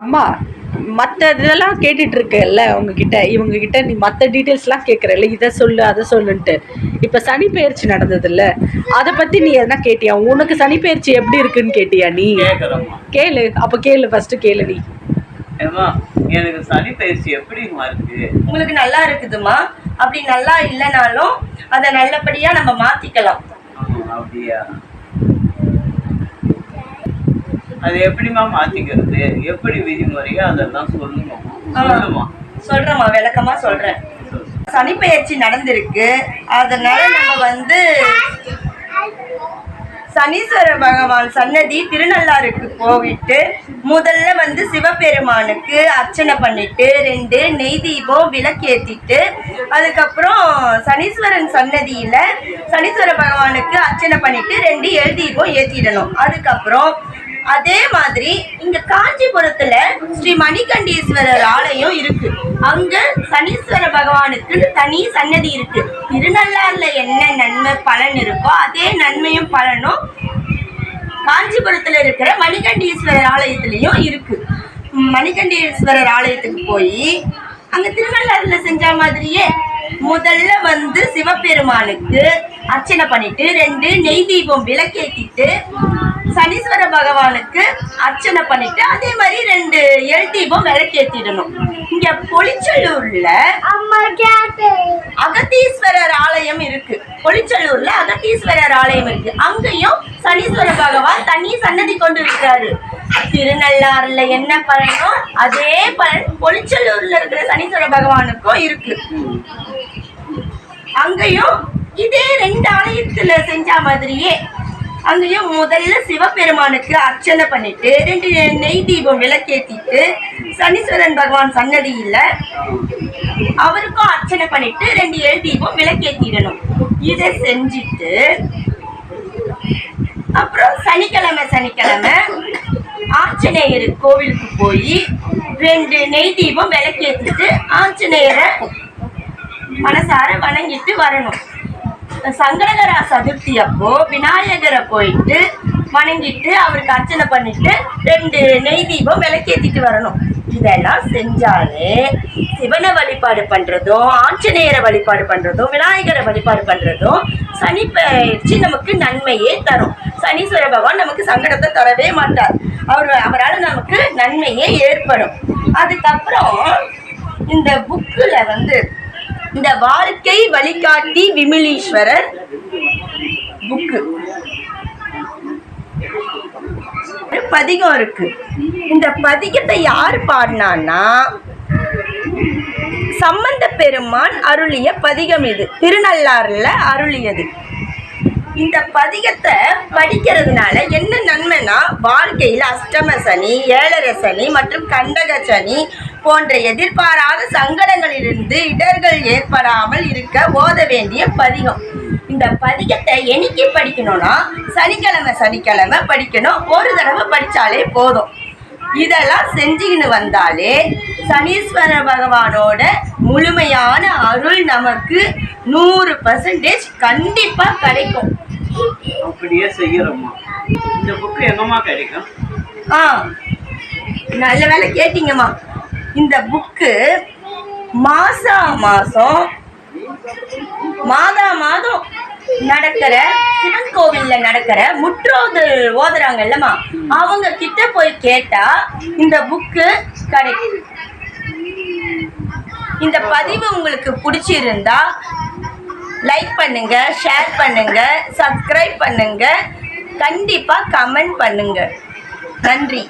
அம்மா, மற்ற இதெல்லாம் கேட்டுட்டு இருக்கல்ல உங்ககிட்ட, இவங்க கிட்ட நீ மற்ற டீட்டெயில்ஸ்லாம் கேட்குறல்ல, இதை சொல்லு அதை சொல்லுன்ட்டு. இப்போ சனி பெயர்ச்சி நடந்ததுல்ல, அதை பற்றி நீ எதனா கேட்டியா? உனக்கு சனி பெயர்ச்சி எப்படி இருக்குன்னு கேட்டியா நீ? கேளு, அப்போ கேளு, ஃபர்ஸ்ட் கேளு நீ. எனக்கு சனி பயிற்சி எப்படிமா இருக்கு? உங்களுக்கு நல்லா இருக்குதுமா. அப்படி நல்லா இல்லைனாலும் அதை நல்லபடியா நம்ம மாத்திக்கலாம். அப்படியா? அது எப்படிமா மாத்திக்கிறது? எப்படி விதிமுறையோ அதெல்லாம் சொல்லுமா. சொல்றேம்மா, விளக்கமா சொல்றேன். சனி பெயர்ச்சி நடந்திருக்கு. அதனால நம்ம சனீஸ்வர பகவான் சன்னதி திருநள்ளாருக்கு போயிட்டு முதல்ல சிவபெருமானுக்கு அர்ச்சனை பண்ணிட்டு 2 நெய் தீபம் விளக்கேற்றிட்டு அதுக்கப்புறம் சனீஸ்வரன் சன்னதியில சனீஸ்வர பகவானுக்கு அர்ச்சனை பண்ணிட்டு 2 எல் தீபம் ஏற்றிடணும். அதுக்கப்புறம் அதே மாதிரி இங்க காஞ்சிபுரத்துல ஸ்ரீ மணிகண்டீஸ்வரர் ஆலயம் இருக்கு. அங்க சனீஸ்வர பகவானுக்கு தனி சன்னதி இருக்கு. திருநள்ளாறுல என்ன நன்மை பலன் இருக்கோ அதே நன்மையும் பலனும் காஞ்சிபுரத்துல இருக்கிற மணிகண்டீஸ்வரர் ஆலயத்திலயும் இருக்கு. மணிகண்டீஸ்வரர் ஆலயத்துக்கு போய் அங்க திருநள்ளாறுல செஞ்ச மாதிரியே முதல்ல சிவபெருமானுக்கு அர்ச்சனை பண்ணிட்டு 2 நெய் தீபம் விளக்கேற்றிட்டு சனீஸ்வர பகவானுக்கு அர்ச்சனை பண்ணிட்டு அதே மாதிரி 2 எல் தீபம் விளக்கேற்றிடணும். இங்க பொலிச்சலூர்ல அகத்தீஸ்வரர் ஆலயம் இருக்கு. பொலிச்சலூர்ல அகத்தீஸ்வரர் ஆலயம் இருக்கு. அங்கேயும் சனீஸ்வர பகவான் தனி சன்னதி கொண்டு இருக்கிறாரு. திருநள்ளாறுல என்ன பலனோ அதே பலன் பொலிச்சலூர்ல இருக்கிற சனீஸ்வர பகவானுக்கும் இருக்கு. அங்கேயும் இதே 2 ஆலயத்துல செஞ்ச மாதிரியே அங்கேயும் முதல்ல சிவபெருமானுக்கு அர்ச்சனை பண்ணிட்டு 2 நெய் தீபம் விளக்கேற்றிட்டு சனீஸ்வரன் பகவான் சன்னதியில அவருக்கும் அர்ச்சனை பண்ணிட்டு 2 எல் தீபம் விளக்கேற்றிடணும். இதை செஞ்சுட்டு அப்புறம் சனிக்கிழமை ஆஞ்சநேயர் கோவிலுக்கு போய் 2 நெய் தீபம் விளக்கேற்றிட்டு ஆஞ்சநேயரை மனசார வணங்கிட்டு வரணும். சங்கடகர சதுர்த்தி அப்போ விநாயகரை போயிட்டு வணங்கிட்டு அவருக்கு அர்ச்சனை பண்ணிட்டு 2 நெய் தீபம் விளக்கேற்றிட்டு வரணும். இதெல்லாம் செஞ்சாலே சிவனை வழிபாடு பண்றதும் ஆஞ்சநேயரை வழிபாடு பண்றதும் விநாயகரை வழிபாடு பண்றதும் சனி பயிற்சி நமக்கு நன்மையே தரும். சனீஸ்வர பகவான் நமக்கு சங்கடத்தை தரவே மாட்டார். அவரால் நமக்கு நன்மையே ஏற்படும். அதுக்கப்புறம் இந்த புக்கில் இந்த வாழ்க்கை வழிகாட்டி விமலீஸ்வரர் புக்கு பதிகம் இருக்கு. இந்த பதிகத்தை யார் பாடினான்னா சம்பந்த பெருமான் அருளிய பதிகம். இது திருநள்ளாறுல அருளியது. இந்த பதிகத்தை படிக்கிறதுனால என்ன நன்மைனா வாழ்க்கையில் அஷ்டம சனி, 7.5 சனி மற்றும் கண்டக சனி போன்ற எதிர்பாராத சங்கடங்களிலிருந்து இடர்கள் ஏற்படாமல் இருக்க ஓத வேண்டிய பதிகம். இந்த பதிகத்தை என்னைக்கு படிக்கணும்னா சனிக்கிழமை படிக்கணும். ஒரு தடவை படித்தாலே போதும். இதெல்லாம் செஞ்சுக்கின்னு வந்தாலே சனீஸ்வர பகவானோட முழுமையான அருள் நமக்கு 100% கண்டிப்பா கிடைக்கும். அப்படியே செய்யறோமா? இந்த புக்கு எங்கம்மா கிடைக்கும்? நல்ல வேலை கேட்டீங்கம்மா. இந்த புக்கு மாதம் நடக்கிற சிவன் கோவில்ல நடக்கிற முற்றோதல் ஓதுறாங்கல்லம்மா, அவங்க கிட்ட போய் கேட்டா இந்த புக்கு கிடைக்கும். இந்த பதிவு உங்களுக்கு பிடிச்சிருந்தா லைக் பண்ணுங்க, ஷேர் பண்ணுங்க, சப்ஸ்கிரைப் பண்ணுங்க, கண்டிப்பா கமெண்ட் பண்ணுங்க. நன்றி.